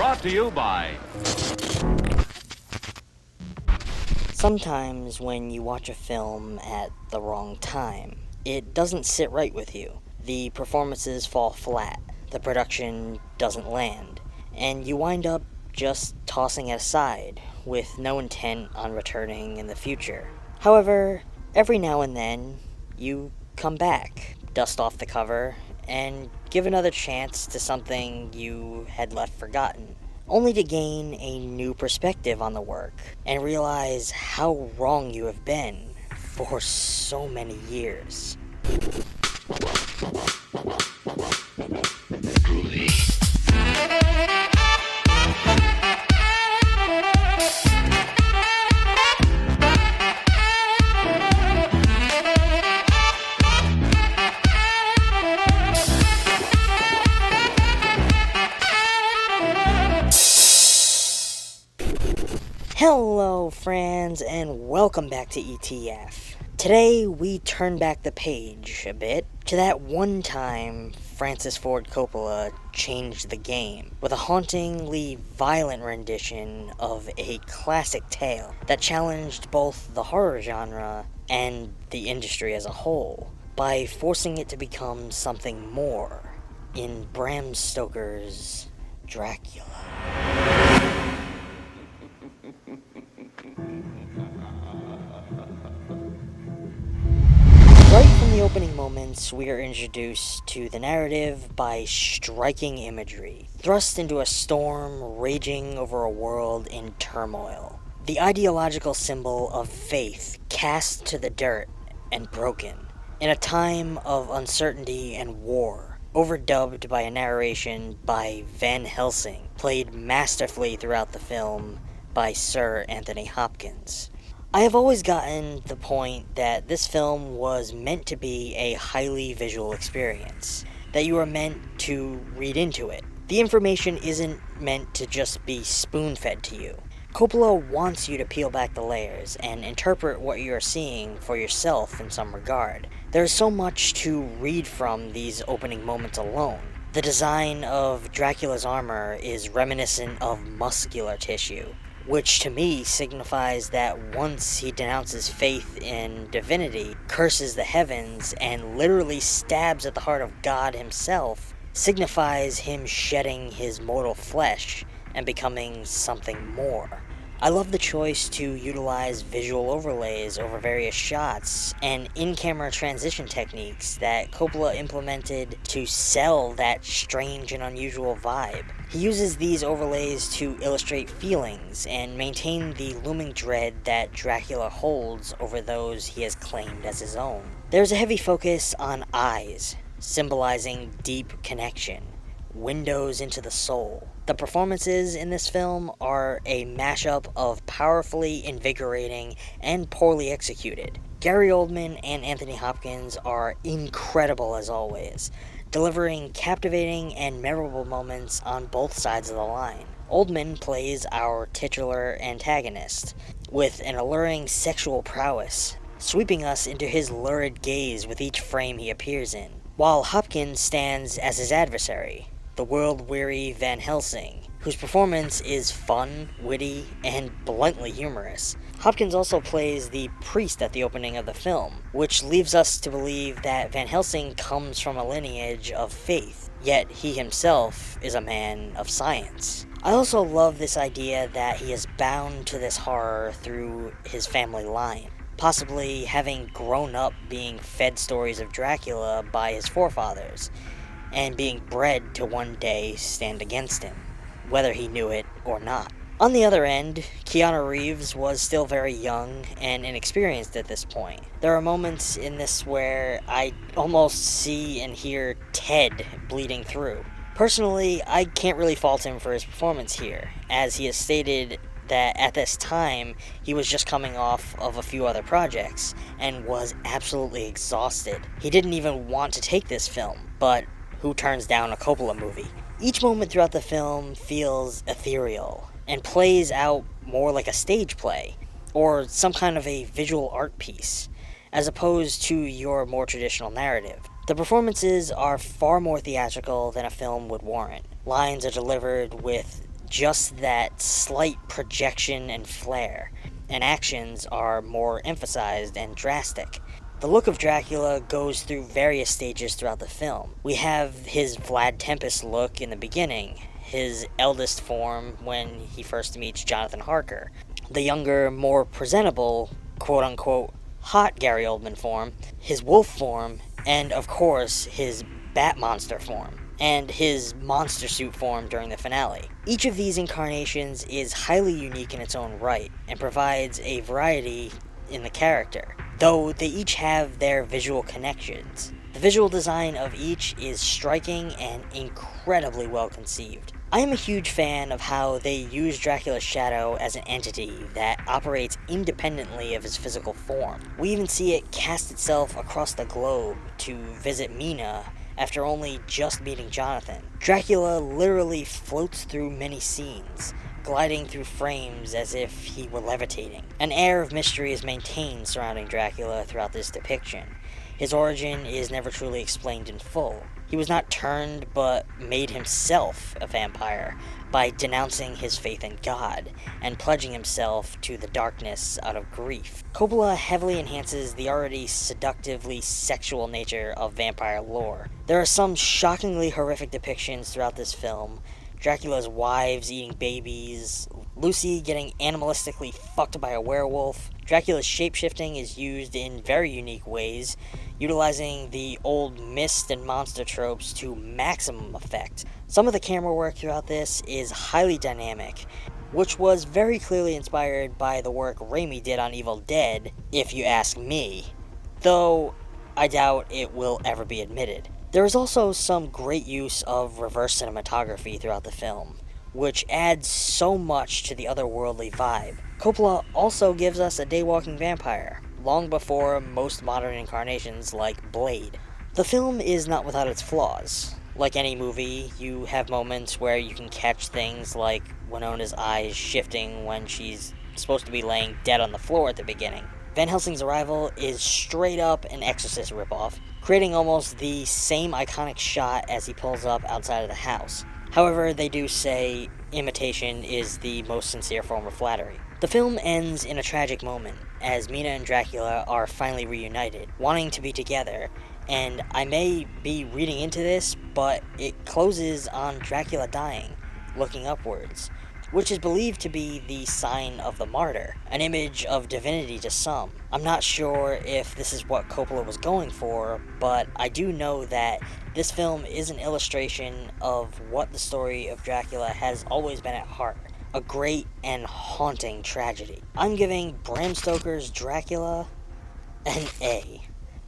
Brought to you by... Sometimes when you watch a film at the wrong time, it doesn't sit right with you. The performances fall flat, the production doesn't land, and you wind up just tossing it aside, with no intent on returning in the future. However, every now and then, you come back, dust off the cover, and give another chance to something you had left forgotten, only to gain a new perspective on the work, and realize how wrong you have been for so many years. Hello friends, and welcome back to ETF. Today we turn back the page a bit to that one time Francis Ford Coppola changed the game with a hauntingly violent rendition of a classic tale that challenged both the horror genre and the industry as a whole by forcing it to become something more in Bram Stoker's Dracula. Right from the opening moments, we are introduced to the narrative by striking imagery, thrust into a storm raging over a world in turmoil. The ideological symbol of faith cast to the dirt and broken, in a time of uncertainty and war, overdubbed by a narration by Van Helsing, played masterfully throughout the film by Sir Anthony Hopkins. I have always gotten the point that this film was meant to be a highly visual experience, that you are meant to read into it. The information isn't meant to just be spoon-fed to you. Coppola wants you to peel back the layers and interpret what you are seeing for yourself in some regard. There is so much to read from these opening moments alone. The design of Dracula's armor is reminiscent of muscular tissue, which to me signifies that once he denounces faith in divinity, curses the heavens, and literally stabs at the heart of God himself, signifies him shedding his mortal flesh and becoming something more. I love the choice to utilize visual overlays over various shots and in-camera transition techniques that Coppola implemented to sell that strange and unusual vibe. He uses these overlays to illustrate feelings and maintain the looming dread that Dracula holds over those he has claimed as his own. There's a heavy focus on eyes, symbolizing deep connection, windows into the soul. The performances in this film are a mashup of powerfully invigorating and poorly executed. Gary Oldman and Anthony Hopkins are incredible as always, delivering captivating and memorable moments on both sides of the line. Oldman plays our titular antagonist, with an alluring sexual prowess, sweeping us into his lurid gaze with each frame he appears in, while Hopkins stands as his adversary, the world-weary Van Helsing, whose performance is fun, witty, and bluntly humorous. Hopkins also plays the priest at the opening of the film, which leaves us to believe that Van Helsing comes from a lineage of faith, yet he himself is a man of science. I also love this idea that he is bound to this horror through his family line, possibly having grown up being fed stories of Dracula by his forefathers, and being bred to one day stand against him, whether he knew it or not. On the other end, Keanu Reeves was still very young and inexperienced at this point. There are moments in this where I almost see and hear Ted bleeding through. Personally, I can't really fault him for his performance here, as he has stated that at this time, he was just coming off of a few other projects, and was absolutely exhausted. He didn't even want to take this film, but who turns down a Coppola movie? Each moment throughout the film feels ethereal, and plays out more like a stage play, or some kind of a visual art piece, as opposed to your more traditional narrative. The performances are far more theatrical than a film would warrant. Lines are delivered with just that slight projection and flare, and actions are more emphasized and drastic. The look of Dracula goes through various stages throughout the film. We have his Vlad Tepes look in the beginning, his eldest form when he first meets Jonathan Harker, the younger, more presentable, quote-unquote, hot Gary Oldman form, his wolf form, and of course, his bat monster form, and his monster suit form during the finale. Each of these incarnations is highly unique in its own right, and provides a variety in the character, though they each have their visual connections. The visual design of each is striking and incredibly well conceived. I am a huge fan of how they use Dracula's shadow as an entity that operates independently of his physical form. We even see it cast itself across the globe to visit Mina after only just meeting Jonathan. Dracula literally floats through many scenes, gliding through frames as if he were levitating. An air of mystery is maintained surrounding Dracula throughout this depiction. His origin is never truly explained in full. He was not turned, but made himself a vampire by denouncing his faith in God and pledging himself to the darkness out of grief. Coppola heavily enhances the already seductively sexual nature of vampire lore. There are some shockingly horrific depictions throughout this film. Dracula's wives eating babies, Lucy getting animalistically fucked by a werewolf. Dracula's shapeshifting is used in very unique ways, utilizing the old mist and monster tropes to maximum effect. Some of the camera work throughout this is highly dynamic, which was very clearly inspired by the work Raimi did on Evil Dead, if you ask me, though I doubt it will ever be admitted. There is also some great use of reverse cinematography throughout the film, which adds so much to the otherworldly vibe. Coppola also gives us a daywalking vampire, long before most modern incarnations like Blade. The film is not without its flaws. Like any movie, you have moments where you can catch things like Winona's eyes shifting when she's supposed to be laying dead on the floor at the beginning. Van Helsing's arrival is straight up an Exorcist ripoff, creating almost the same iconic shot as he pulls up outside of the house. However, they do say imitation is the most sincere form of flattery. The film ends in a tragic moment, as Mina and Dracula are finally reunited, wanting to be together, and I may be reading into this, but it closes on Dracula dying, looking upwards, which is believed to be the sign of the martyr, an image of divinity to some. I'm not sure if this is what Coppola was going for, but I do know that this film is an illustration of what the story of Dracula has always been at heart, a great and haunting tragedy. I'm giving Bram Stoker's Dracula an A.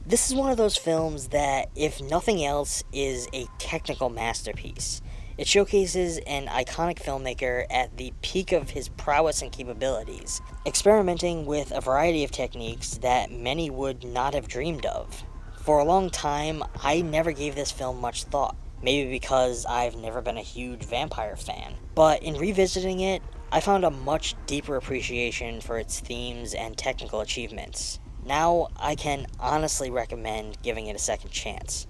This is one of those films that, if nothing else, is a technical masterpiece. It showcases an iconic filmmaker at the peak of his prowess and capabilities, experimenting with a variety of techniques that many would not have dreamed of. For a long time, I never gave this film much thought, maybe because I've never been a huge vampire fan. But in revisiting it, I found a much deeper appreciation for its themes and technical achievements. Now, I can honestly recommend giving it a second chance.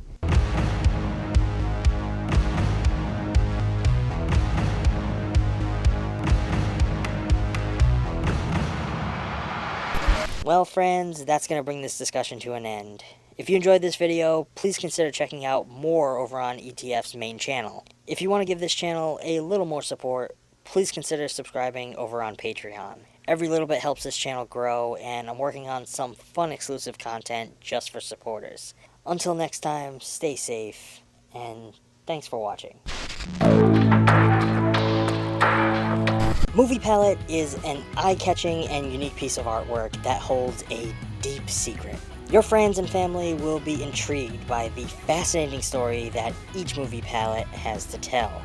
Well, friends, that's going to bring this discussion to an end. If you enjoyed this video, please consider checking out more over on ETF's main channel. If you want to give this channel a little more support, please consider subscribing over on Patreon. Every little bit helps this channel grow, and I'm working on some fun exclusive content just for supporters. Until next time, stay safe, and thanks for watching. Movie Palette is an eye-catching and unique piece of artwork that holds a deep secret. Your friends and family will be intrigued by the fascinating story that each Movie Palette has to tell.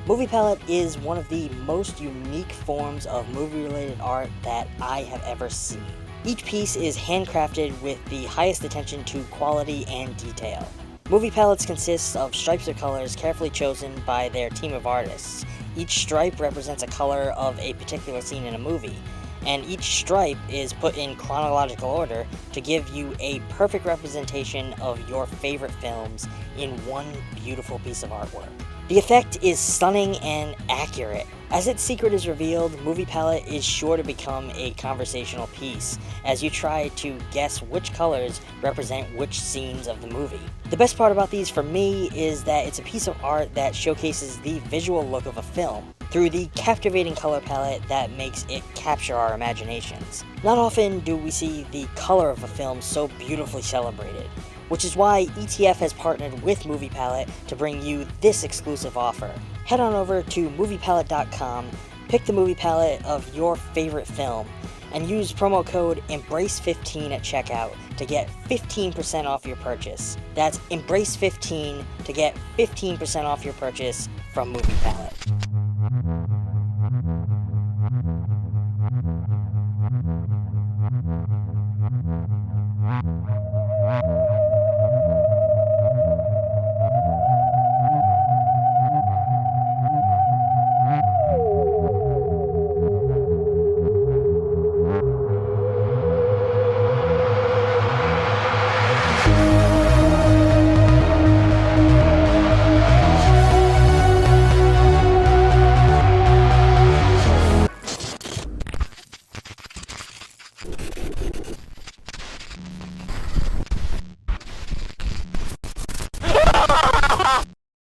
Movie Palette is one of the most unique forms of movie-related art that I have ever seen. Each piece is handcrafted with the highest attention to quality and detail. Movie palettes consist of stripes of colors carefully chosen by their team of artists. Each stripe represents a color of a particular scene in a movie, and each stripe is put in chronological order to give you a perfect representation of your favorite films in one beautiful piece of artwork. The effect is stunning and accurate. As its secret is revealed, Movie Palette is sure to become a conversational piece as you try to guess which colors represent which scenes of the movie. The best part about these for me is that it's a piece of art that showcases the visual look of a film through the captivating color palette that makes it capture our imaginations. Not often do we see the color of a film so beautifully celebrated, which is why ETF has partnered with Movie Palette to bring you this exclusive offer. Head on over to moviepalette.com, pick the movie palette of your favorite film, and use promo code EMBRACE15 at checkout to get 15% off your purchase. That's EMBRACE15 to get 15% off your purchase from Movie Palette.